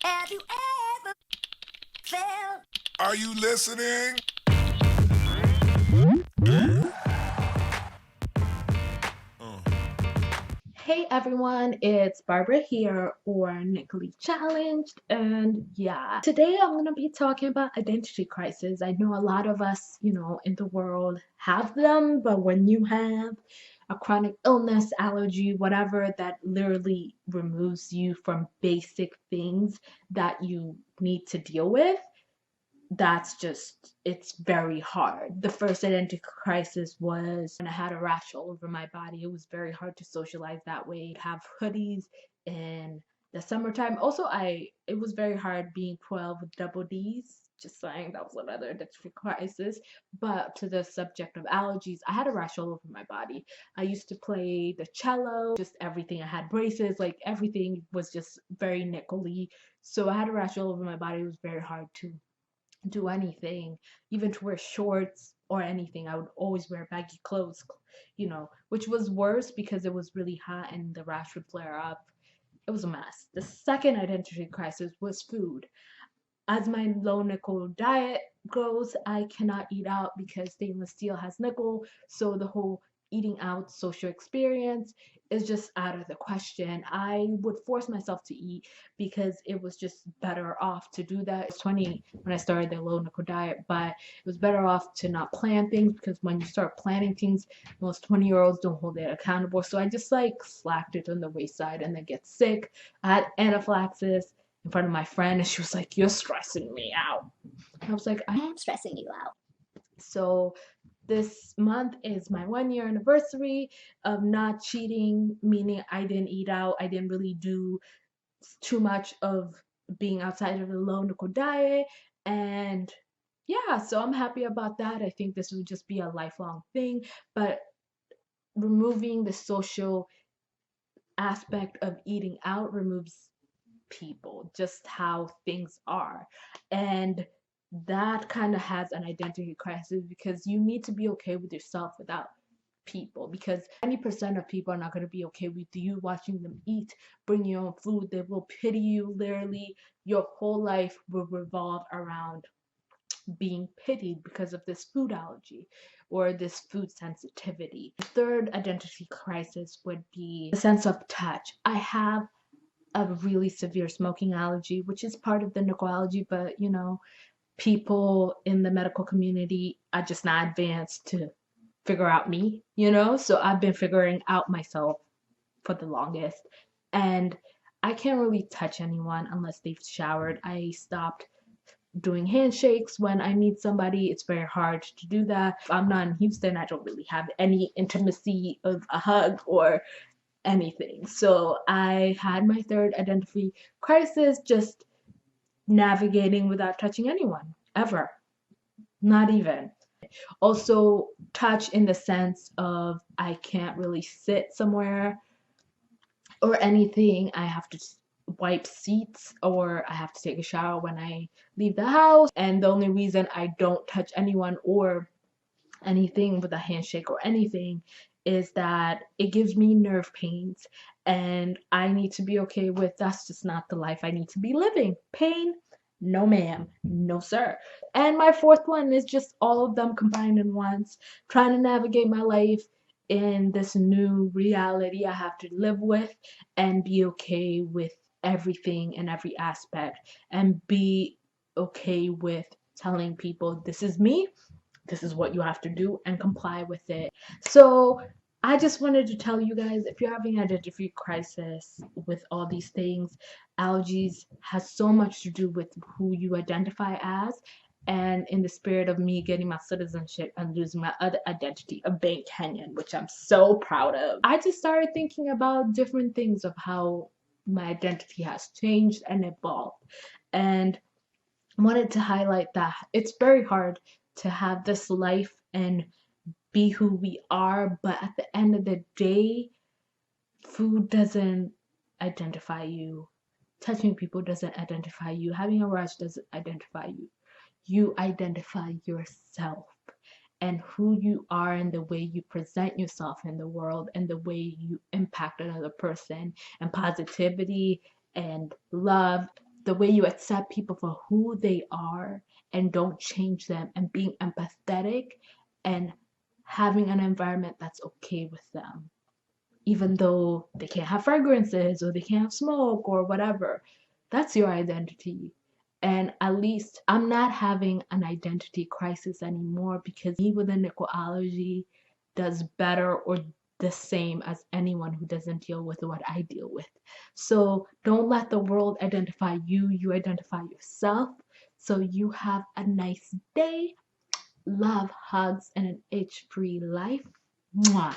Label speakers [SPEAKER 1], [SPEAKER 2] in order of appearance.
[SPEAKER 1] Have you ever felt?
[SPEAKER 2] Are you listening?
[SPEAKER 3] Hey everyone, it's Barbara here, or Nicely Challenged, and yeah, today I'm gonna be talking about identity crisis. I know a lot of us, in the world have them, but when you have a chronic illness, allergy, whatever, that literally removes you from basic things that you need to deal with, it's very hard. The first identity crisis was when I had a rash all over my body. It was very hard to socialize that way, have hoodies in the summertime. Also, it was very hard being 12 with double D's. Just saying, that was another identity crisis. But to the subject of allergies, I had a rash all over my body. I used to play the cello, just everything. I had braces, like everything was just very nickely. So I had a rash all over my body. It was very hard to do anything, even to wear shorts or anything. I would always wear baggy clothes, which was worse because it was really hot and the rash would flare up. It was a mess. The second identity crisis was food. As my low nickel diet goes, I cannot eat out because stainless steel has nickel. So the whole eating out social experience is just out of the question. I would force myself to eat because it was just better off to do that. It's 20 when I started the low nickel diet, but it was better off to not plan things because when you start planning things, most 20-year-olds don't hold it accountable. So I just like slacked it on the wayside and then get sick. I had anaphylaxis in front of my friend, and she was like, "You're stressing me out." I was like, "I am stressing you out." So this month is my 1 year anniversary of not cheating, meaning I didn't eat out. I didn't really do too much of being outside of the low nickel diet. And yeah, so I'm happy about that. I think this will just be a lifelong thing. But removing the social aspect of eating out removes people, just how things are. And that kind of has an identity crisis because you need to be okay with yourself without people, because 90% of people are not going to be okay with you watching them eat, bring your own food. They will pity you. Literally your whole life will revolve around being pitied because of this food allergy or this food sensitivity. The third identity crisis would be the sense of touch. I have a really severe smoking allergy, which is part of the nickel allergy, but people in the medical community are just not advanced to figure out me. So I've been figuring out myself for the longest. And I can't really touch anyone unless they've showered. I stopped doing handshakes when I meet somebody. It's very hard to do that. If I'm not in Houston, I don't really have any intimacy of a hug or anything. So I had my third identity crisis, just navigating without touching anyone ever. Not even. Also, touch in the sense of I can't really sit somewhere or anything. I have to wipe seats or I have to take a shower when I leave the house. And the only reason I don't touch anyone or anything with a handshake or anything is that it gives me nerve pains, and I need to be okay with that's just not the life I need to be living. Pain, no ma'am, no sir. And my fourth one is just all of them combined in once, trying to navigate my life in this new reality I have to live with and be okay with everything and every aspect, and be okay with telling people this is me, this is what you have to do, and comply with it. So I just wanted to tell you guys, if you're having an identity crisis with all these things, allergies has so much to do with who you identify as. And in the spirit of me getting my citizenship and losing my other identity of being Kenyan, which I'm so proud of, I just started thinking about different things of how my identity has changed and evolved. And wanted to highlight that it's very hard to have this life and be who we are, but at the end of the day, food doesn't identify you. Touching people doesn't identify you. Having a rash doesn't identify you. You identify yourself and who you are and the way you present yourself in the world and the way you impact another person, and positivity and love the way you accept people for who they are and don't change them, and being empathetic and having an environment that's okay with them, even though they can't have fragrances or they can't have smoke or whatever. That's your identity. And at least I'm not having an identity crisis anymore, because me with a nickel allergy does better or the same as anyone who doesn't deal with what I deal with. So don't let the world identify you, you identify yourself. So you have a nice day. Love, hugs, and an itch free life. Mwah.